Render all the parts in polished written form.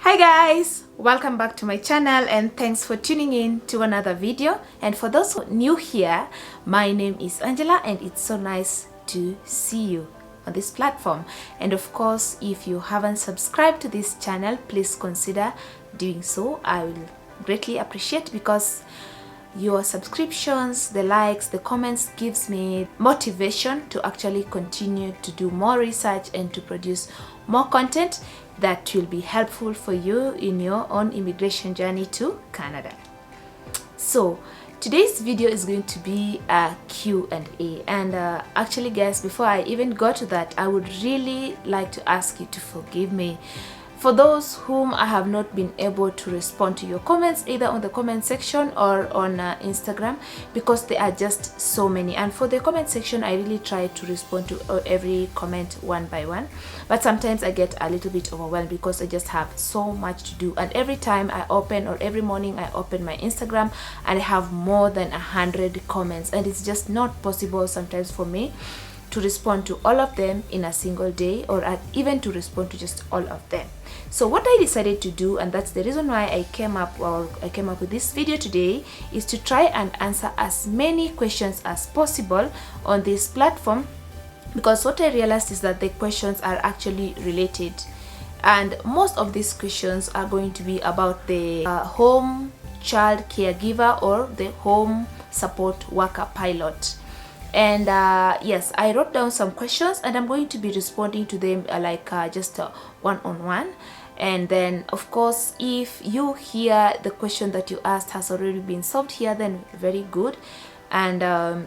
Hi guys, welcome back to my channel and thanks for tuning in to another video. And for those who are new here, my name is Angela and it's so nice to see you on this platform. And of course, if you haven't subscribed to this channel, please consider doing so. I will greatly appreciate, because your subscriptions, the likes, the comments gives me motivation to actually continue to do more research and to produce more content that will be helpful for you in your own immigration journey to Canada. So today's video is going to be a Q&A, and actually guys, before I even go to that, I would really like to ask you to forgive me for those whom I have not been able to respond to your comments, either on the comment section or on Instagram, because there are just so many. And for the comment section, I really try to respond to every comment one by one, but sometimes I get a little bit overwhelmed because I just have so much to do. And every time I open, or every morning I open my Instagram, and I have more than 100 comments, and it's just not possible sometimes for me to respond to all of them in a single day, or even to respond to just all of them. So what I decided to do, and that's the reason why I came up with this video today, is to try and answer as many questions as possible on this platform, because what I realized is that the questions are actually related, and most of these questions are going to be about the home child caregiver or the home support worker pilot. And yes, I wrote down some questions and I'm going to be responding to them just one-on-one. And then of course, if you hear the question that you asked has already been solved here, then very good. And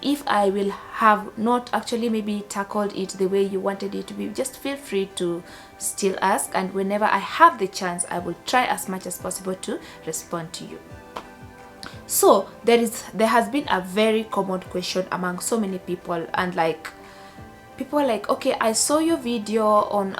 if I will have not actually maybe tackled it the way you wanted it to be, just feel free to still ask, and whenever I have the chance, I will try as much as possible to respond to you. So there has been a very common question among so many people, and people are like, okay, I saw your video on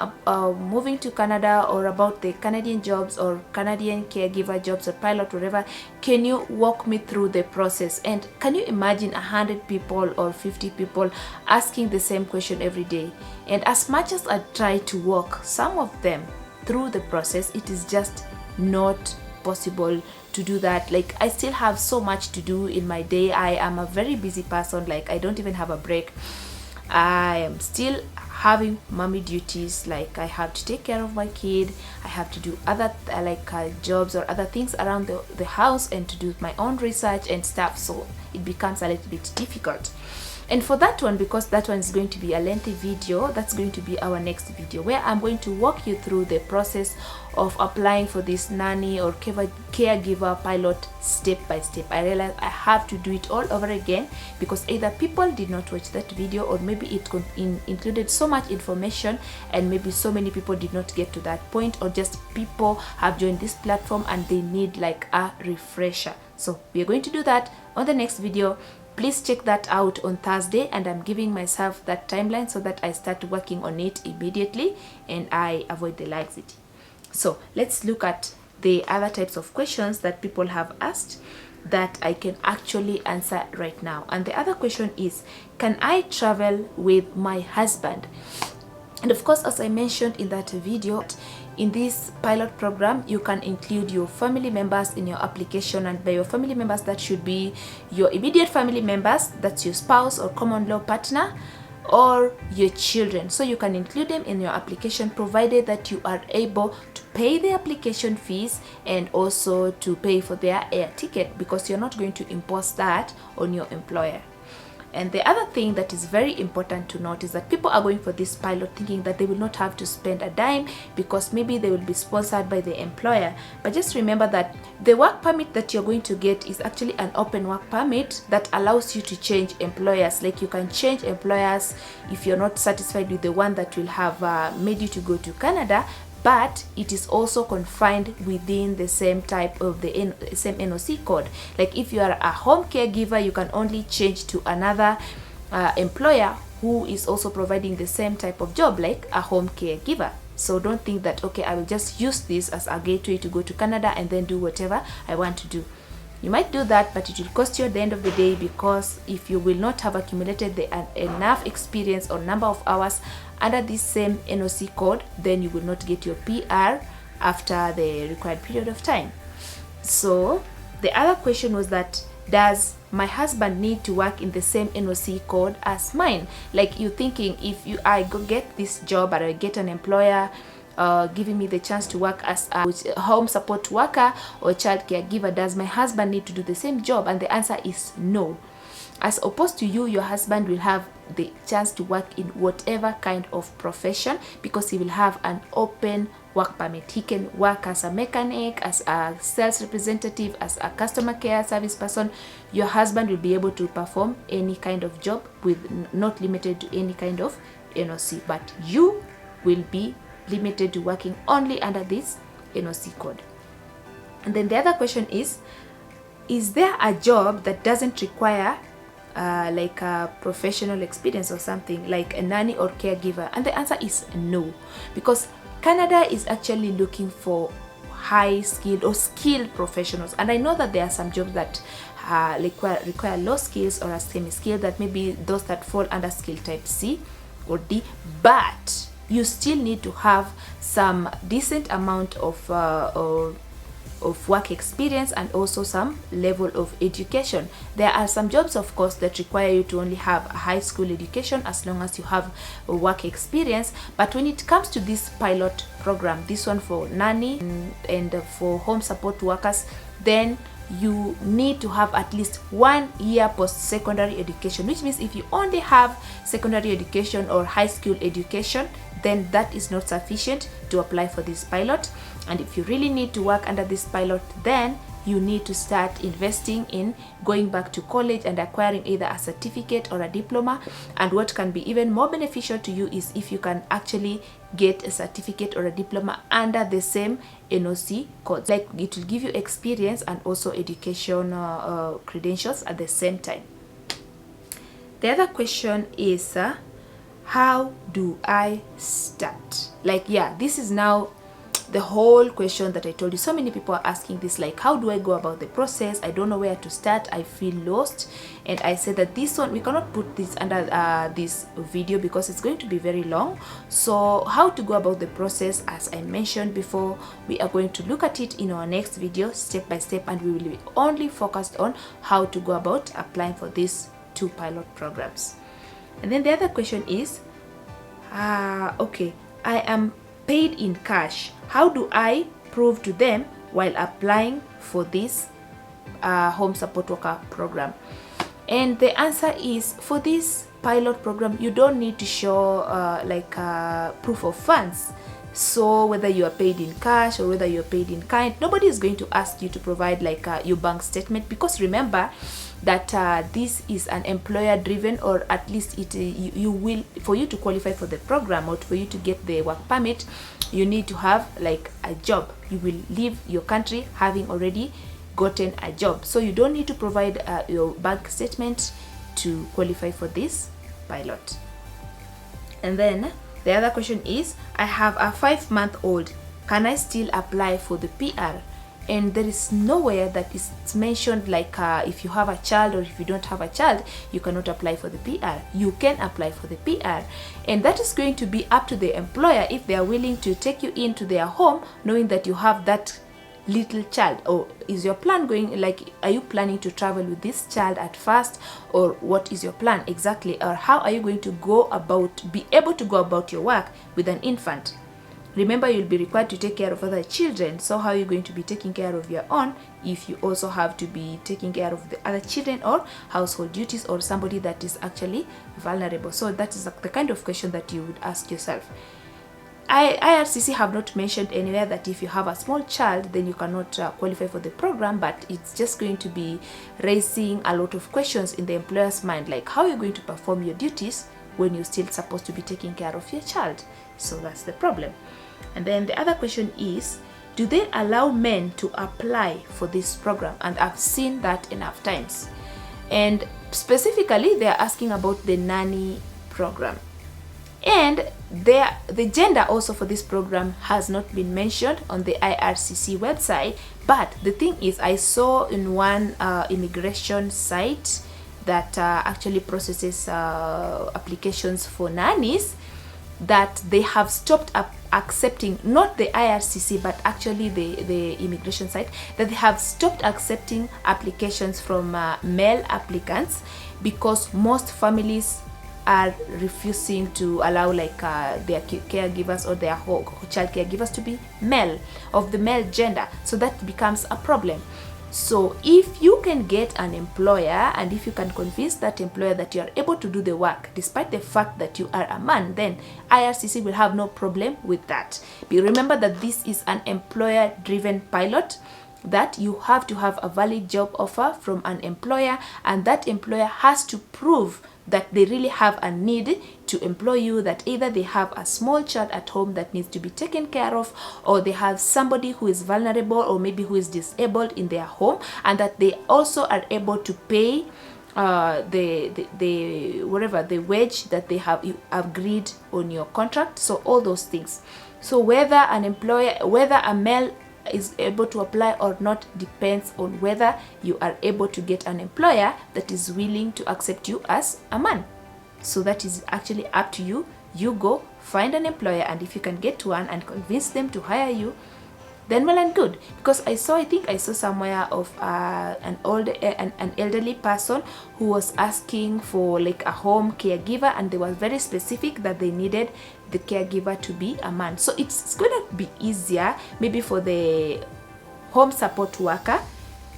moving to Canada, or about the Canadian jobs or Canadian caregiver jobs or pilot, whatever. Can you walk me through the process? And can you imagine 100 people or 50 people asking the same question every day? And as much as I try to walk some of them through the process, it is just not possible to do that. Like, I still have so much to do in my day. I am a very busy person. Like, I don't even have a break. I am still having mommy duties. Like, I have to take care of my kid, I have to do other jobs or other things around the house, and to do my own research and stuff, so it becomes a little bit difficult. And for that one, because that one is going to be a lengthy video, that's going to be our next video, where I'm going to walk you through the process of applying for this nanny or caregiver pilot step by step. I realized I have to do it all over again, because either people did not watch that video, or maybe it included so much information and maybe so many people did not get to that point, or just people have joined this platform and they need like a refresher. So we are going to do that on the next video. Please check that out on Thursday, and I'm giving myself that timeline so that I start working on it immediately and I avoid the laxity. So let's look at the other types of questions that people have asked that I can actually answer right now. And the other question is, can I travel with my husband? And of course, as I mentioned in that video, in this pilot program, you can include your family members in your application, and by your family members, that should be your immediate family members, that's your spouse or common law partner, or your children. So you can include them in your application, provided that you are able to pay the application fees and also to pay for their air ticket, because you're not going to impose that on your employer. And the other thing that is very important to note is that people are going for this pilot thinking that they will not have to spend a dime, because maybe they will be sponsored by the employer. But just remember that the work permit that you're going to get is actually an open work permit that allows you to change employers. Like, you can change employers if you're not satisfied with the one that will have made you to go to Canada, but it is also confined within the same type of the same NOC code. Like, if you are a home caregiver, you can only change to another employer who is also providing the same type of job, like a home caregiver. So don't think that, okay, I will just use this as a gateway to go to Canada and then do whatever I want to do. You might do that, but it will cost you at the end of the day, because if you will not have accumulated enough experience or number of hours under this same NOC code, then you will not get your PR after the required period of time. So the other question was that, does my husband need to work in the same NOC code as mine? Like, you thinking, if I go get this job or I get an employer giving me the chance to work as a home support worker or child caregiver, does my husband need to do the same job? And the answer is no. As opposed to you, your husband will have the chance to work in whatever kind of profession, because he will have an open work permit. He can work as a mechanic, as a sales representative, as a customer care service person. Your husband will be able to perform any kind of job, with not limited to any kind of NOC, but you will be limited to working only under this NOC code. And then the other question is there a job that doesn't require like a professional experience or something, like a nanny or caregiver? And the answer is no, because Canada is actually looking for high skilled or skilled professionals. And I know that there are some jobs that require low skills or a semi-skilled, that maybe those that fall under skill type C or D, but you still need to have some decent amount of work experience and also some level of education. There are some jobs, of course, that require you to only have a high school education as long as you have a work experience. But when it comes to this pilot program, this one for nanny and for home support workers, then you need to have at least 1 year post-secondary education, which means if you only have secondary education or high school education, then that is not sufficient to apply for this pilot. And if you really need to work under this pilot, then you need to start investing in going back to college and acquiring either a certificate or a diploma. And what can be even more beneficial to you is if you can actually get a certificate or a diploma under the same NOC code. Like, it will give you experience and also education credentials at the same time. The other question is how do I start? Like, yeah, this is now the whole question that I told you. So many people are asking this, like, how do I go about the process? I don't know where to start. I feel lost. And I said that this one, we cannot put this under this video because it's going to be very long. So how to go about the process, as I mentioned before, we are going to look at it in our next video step by step, and we will be only focused on how to go about applying for these 2 pilot programs. And then the other question is, okay, I am paid in cash. How do I prove to them while applying for this home support worker program? And the answer is, for this pilot program, you don't need to show proof of funds. So whether you are paid in cash or whether you're paid in kind, nobody is going to ask you to provide your bank statement, because remember that this is an employer driven, or at least you will, for you to qualify for the program or for you to get the work permit, you need to have a job. You will leave your country having already gotten a job, so you don't need to provide your bank statement to qualify for this pilot. And then the other question is, I have a 5-month-old, can I still apply for the PR? And there is nowhere that is mentioned if you have a child or if you don't have a child, you cannot apply for the PR. You can apply for the PR, and that is going to be up to the employer if they are willing to take you into their home knowing that you have that little child. Or is your plan going, are you planning to travel with this child at first, or what is your plan exactly? Or how are you going to be able to go about your work with an infant? Remember, you'll be required to take care of other children, so how are you going to be taking care of your own if you also have to be taking care of the other children or household duties or somebody that is actually vulnerable? So that is the kind of question that you would ask yourself. IRCC have not mentioned anywhere that if you have a small child, then you cannot qualify for the program, but it's just going to be raising a lot of questions in the employer's mind, like how are you going to perform your duties when you're still supposed to be taking care of your child? So that's the problem. And then the other question is, do they allow men to apply for this program? And I've seen that enough times. And specifically, they're asking about the nanny program. And the gender also for this program has not been mentioned on the IRCC website. But the thing is, I saw in one immigration site that actually processes applications for nannies, that they have stopped accepting, not the IRCC, but actually the immigration site, that they have stopped accepting applications from male applicants, because most families are refusing to allow like their caregivers or their child caregivers to be male, of the male gender. So that becomes a problem. So if you can get an employer, and if you can convince that employer that you are able to do the work despite the fact that you are a man, then IRCC will have no problem with that. But remember that this is an employer driven pilot, that you have to have a valid job offer from an employer, and that employer has to prove that they really have a need to employ you, that either they have a small child at home that needs to be taken care of, or they have somebody who is vulnerable or maybe who is disabled in their home, and that they also are able to pay the wage that they have agreed on your contract. So all those things. So whether a male is able to apply or not depends on whether you are able to get an employer that is willing to accept you as a man. So that is actually up to you. You go find an employer, and if you can get one and convince them to hire you, then well and good. Because I think I saw somewhere of an elderly person who was asking for like a home caregiver, and they were very specific that they needed the caregiver to be a man. So it's going to be easier maybe for the home support worker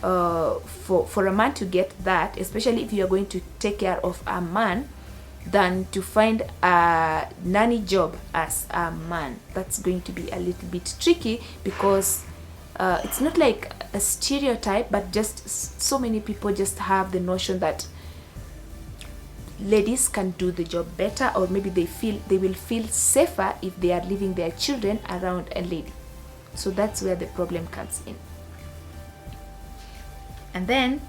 for a man to get that, especially if you are going to take care of a man, than to find a nanny job as a man. That's going to be a little bit tricky, because it's not like a stereotype, but just so many people just have the notion that ladies can do the job better, or maybe they will feel safer if they are leaving their children around a lady. So that's where the problem comes in. And then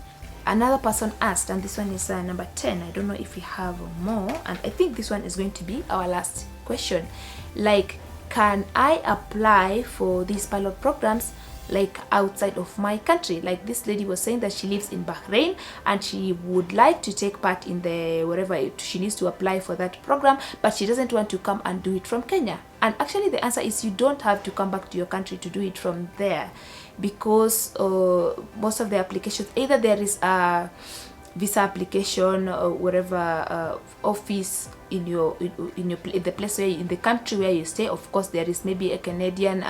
another person asked, and this one is number 10. I don't know if we have more, and I think this one is going to be our last question. Like, can I apply for these pilot programs like outside of my country? Like this lady was saying that she lives in Bahrain, and she would like to take part in the wherever she needs to apply for that program, but she doesn't want to come and do it from Kenya. And actually the answer is you don't have to come back to your country to do it from there, because most of the applications, either there is a visa application or whatever office in the place where in the country where you stay. Of course there is maybe a Canadian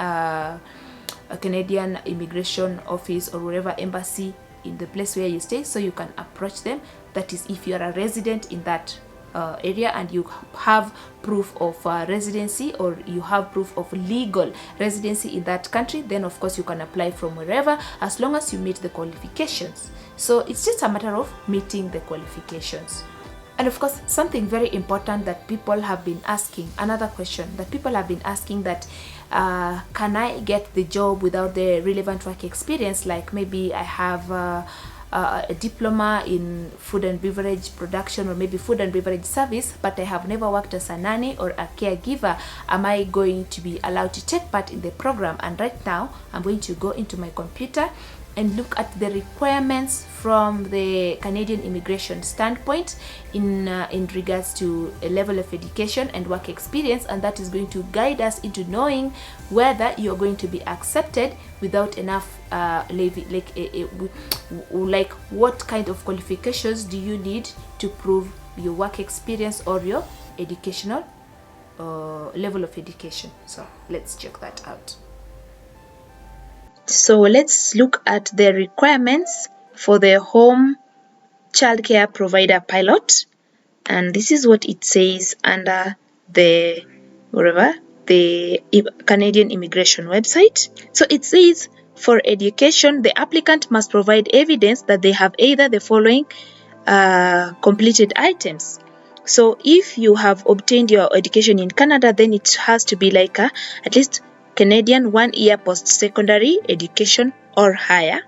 immigration office or whatever embassy in the place where you stay, so you can approach them. That is if you are a resident in that area and you have proof of residency, or you have proof of legal residency in that country, then of course you can apply from wherever, as long as you meet the qualifications. So it's just a matter of meeting the qualifications. And of course, something very important that people have been asking, another question that people have been asking, that can I get the job without the relevant work experience? Like maybe I have a diploma in food and beverage production, or maybe food and beverage service, but I have never worked as a nanny or a caregiver. Am I going to be allowed to take part in the program? And right now I'm going to go into my computer and look at the requirements from the Canadian immigration standpoint in regards to a level of education and work experience, and that is going to guide us into knowing whether you're going to be accepted without enough like what kind of qualifications do you need to prove your work experience or your educational level of education. So let's check that out. So let's look at the requirements for the home childcare provider pilot, and this is what it says under the Canadian immigration website. So it says, for education, the applicant must provide evidence that they have either the following completed items. So if you have obtained your education in Canada, then it has to be like at least Canadian 1-year post-secondary education or higher.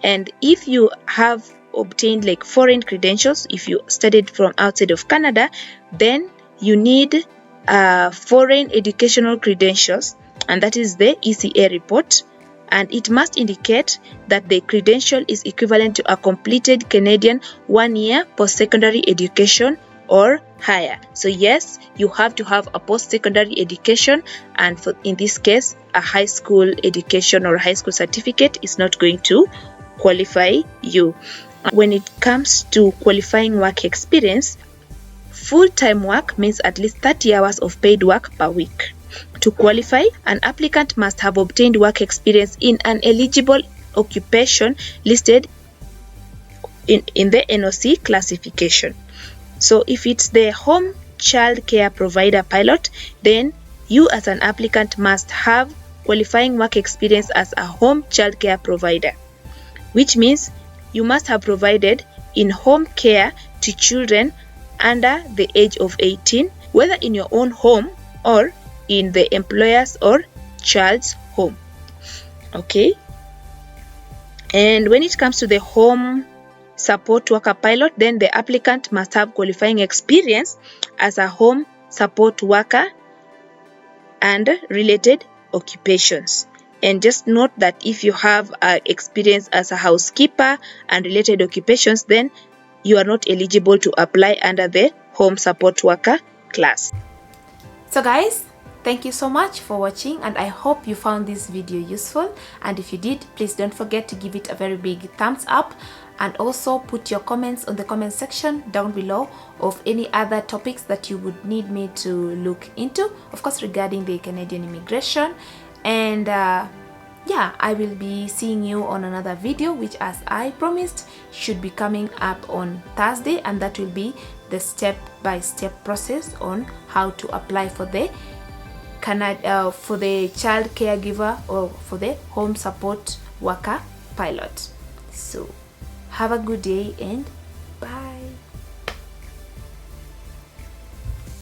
And if you have obtained like foreign credentials, if you studied from outside of Canada, then you need foreign educational credentials, and that is the ECA report, and it must indicate that the credential is equivalent to a completed Canadian 1-year post-secondary education or higher. So yes, you have to have a post-secondary education, and in this case a high school education or a high school certificate is not going to qualify you. When it comes to qualifying work experience, full-time work means at least 30 hours of paid work per week. To qualify, an applicant must have obtained work experience in an eligible occupation listed in the NOC classification. So if it's the home child care provider pilot, then you as an applicant must have qualifying work experience as a home child care provider, which means you must have provided in home care to children under the age of 18, whether in your own home or in the employer's or child's home. Okay, and when it comes to the home support worker pilot, then the applicant must have qualifying experience as a home support worker and related occupations. And just note that if you have experience as a housekeeper and related occupations, then you are not eligible to apply under the home support worker class. So guys, thank you so much for watching, and I hope you found this video useful. And if you did, please don't forget to give it a very big thumbs up, and also put your comments on the comment section down below of any other topics that you would need me to look into, of course regarding the Canadian immigration. And yeah, I will be seeing you on another video, which, as I promised, should be coming up on Thursday, and that will be the step-by-step process on how to apply for the child caregiver or for the home support worker pilot. So have a good day and